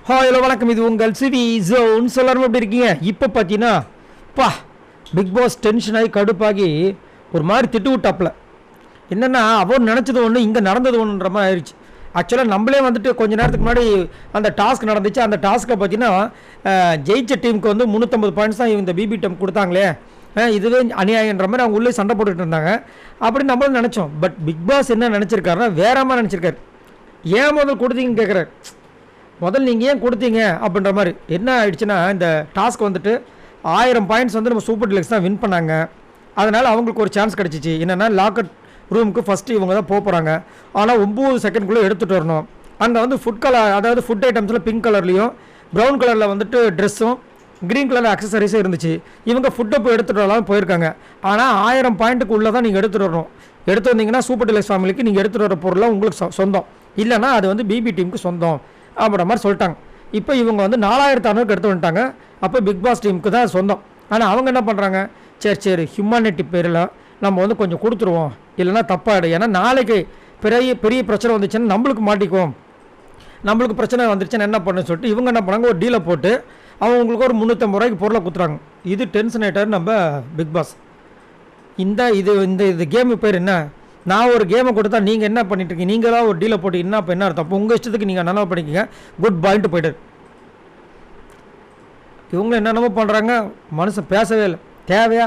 Hello வணக்கம், இது உங்கள் சிவி ஜோன். எல்லாரும் எப்படி இருக்கீங்க? இப்போ பார்த்தீங்கன்னா பிக் பாஸ் டென்ஷன் ஆகி கடுப்பாகி ஒரு மாதிரி திட்டு விட்டாப்புல. என்னென்னா அவர் நினச்சது ஒன்று, இங்கே நடந்தது ஒன்றுன்ற மாதிரி ஆயிடுச்சு. ஆக்சுவலாக நம்மளே வந்துட்டு கொஞ்ச நேரத்துக்கு முன்னாடி அந்த டாஸ்க் நடந்துச்சு. அந்த டாஸ்க்கை பார்த்தீங்கன்னா ஜெயிச்ச டீமுக்கு வந்து 350 பாயிண்ட்ஸ் தான் இந்த பிபி டீம் கொடுத்தாங்களே, இதுவே அநியாயன்ற மாதிரி அவங்க உள்ளே சண்டை போட்டுட்டு இருந்தாங்க. அப்படி நம்மளும் நினச்சோம். பட் பிக் பாஸ் என்ன நினச்சிருக்காருன்னா வேற மாதிரி நினச்சிருக்காரு. ஏன் முதல் கொடுத்தீங்கன்னு கேட்குறாரு. முதல் நீங்கள் ஏன் கொடுத்தீங்க அப்படின்ற மாதிரி. என்ன ஆயிடுச்சுன்னா, இந்த டாஸ்க் வந்துட்டு 1000 பாயிண்ட்ஸ் வந்து நம்ம சூப்பர் டிலக்ஸ் தான் வின் பண்ணாங்க. அதனால் அவங்களுக்கு ஒரு சான்ஸ் கிடச்சிச்சு. என்னென்னா லாக்கர் ரூமுக்கு ஃபஸ்ட்டு இவங்க தான் போகிறாங்க. ஆனால் 9 செகண்ட்குள்ளே எடுத்துகிட்டு வரணும். அங்கே வந்து ஃபுட் கலர், அதாவது ஃபுட் ஐட்டம்ஸில் பிங்க் கலர்லேயும் ப்ரௌன் கலரில் வந்துட்டு ட்ரெஸ்ஸும் க்ரீன் கலர் அக்சசரிஸும் இருந்துச்சு. இவங்க ஃபுட்டை போய் எடுத்துகிட்டு வரலாம் போயிருக்காங்க. ஆனால் 1000 பாயிண்ட்டுக்கு உள்ளே தான் நீங்கள் எடுத்துகிட்டு வரணும். எடுத்து வந்தீங்கன்னா சூப்பர் டிலக்ஸ் ஃபேமிலிக்கு நீங்கள் எடுத்துகிட்டு வர பொருளாக உங்களுக்கு சொந்தம், இல்லைனா அது வந்து பிபி டீமுக்கு சொந்தம் அப்படின்ற மாதிரி சொல்லிட்டாங்க. இப்போ இவங்க வந்து 4600 எடுத்து வந்துட்டாங்க. அப்போ பிக் பாஸ் டீமுக்கு தான் சொந்தம். ஆனால் அவங்க என்ன பண்ணுறாங்க, சரி ஹியூமனிட்டி பேரில் நம்ம வந்து கொஞ்சம் கொடுத்துருவோம், இல்லைனா தப்பாகிடும். ஏன்னா நாளைக்கு பெரிய பெரிய பிரச்சனை வந்துச்சுன்னா நம்மளுக்கு மாட்டிக்குவோம், நம்மளுக்கு பிரச்சனை வந்துருச்சுன்னா என்ன பண்ணுன்னு சொல்லிட்டு இவங்க என்ன பண்ணாங்க, ஒரு டீலை போட்டு அவங்களுக்கு ஒரு 350 ரூபாய்க்கு பொருளை கொடுத்துறாங்க. இது டென்ஷன் ஆகிட்டார் நம்ம பிக் பாஸ். இந்த கேமு பேர் என்ன, நான் ஒரு கேமை கொடுத்தா நீங்கள் என்ன பண்ணிட்டுருக்கீங்க, நீங்களாம் ஒரு டீலை போட்டு என்ன இப்போ என்ன அர்த்தம், அப்போ உங்கள் இஷ்டத்துக்கு நீங்கள் நல்லா பண்ணிக்கிங்க, குட் பாயிண்ட்டு போய்ட்டு. இவங்க என்னென்னமோ பண்ணுறாங்க, மனுஷன் பேசவே இல்லை. தேவையா?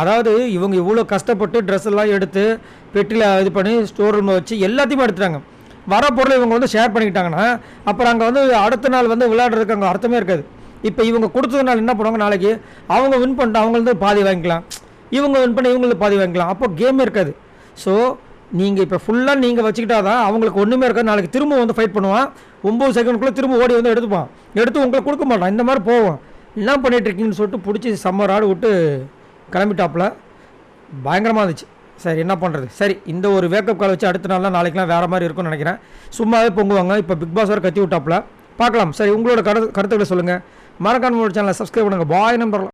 அதாவது இவங்க இவ்வளோ கஷ்டப்பட்டு ட்ரெஸ் எல்லாம் எடுத்து பெட்டியில் இது பண்ணி ஸ்டோர் ரூமில் வச்சு எல்லாத்தையுமே எடுத்துட்டாங்க. வர பொருளை இவங்க வந்து ஷேர் பண்ணிக்கிட்டாங்கன்னா அப்புறம் அங்கே வந்து அடுத்த நாள் வந்து விளையாடுறதுக்கு அங்கே அர்த்தமே இருக்காது. இப்போ இவங்க கொடுத்ததுனால என்ன பண்ணுவாங்க, நாளைக்கு அவங்க வின் பண்ணிட்டு அவங்களுக்கு பாதி வாங்கிக்கலாம், இவங்க வின் பண்ணி இவங்களுக்கு பாதி வாங்கிக்கலாம். அப்போ கேமே இருக்காது. ஸோ நீங்கள் இப்போ ஃபுல்லாக நீங்கள் வச்சுக்கிட்டா தான் அவங்களுக்கு ஒன்றுமே இருக்காது. நாளைக்கு திரும்ப வந்து ஃபைட் பண்ணுவான். 9 செகண்ட்குள்ளே திரும்ப ஓடி வந்து எடுத்துப்பான். எடுத்து உங்களுக்கு கொடுக்க மாட்டான். இந்த மாதிரி போவோம். என்ன பண்ணிகிட்ருக்கீங்கன்னு சொல்லிட்டு பிடிச்சி சம்மர் ஆடு விட்டு கிளம்பிட்டாப்பில். பயங்கரமாக இருந்துச்சு. சரி என்ன பண்ணுறது. சரி, இந்த ஒரு வேக்கப் கால் வச்சு அடுத்த நாள்லாம் நாளைக்கெலாம் வேறு மாதிரி இருக்கும்னு நினைக்கிறேன். சும்மாவே பொங்குவாங்க. இப்போ பிக் பாஸ் வரை கத்தி விட்டாப்பில் பார்க்கலாம். சரி, உங்களோட கருத்துக்களை சொல்லுங்கள். மறக்காம சேனலை சப்ஸ்கிரைப் பண்ணுங்கள். பாய் நம்பர்.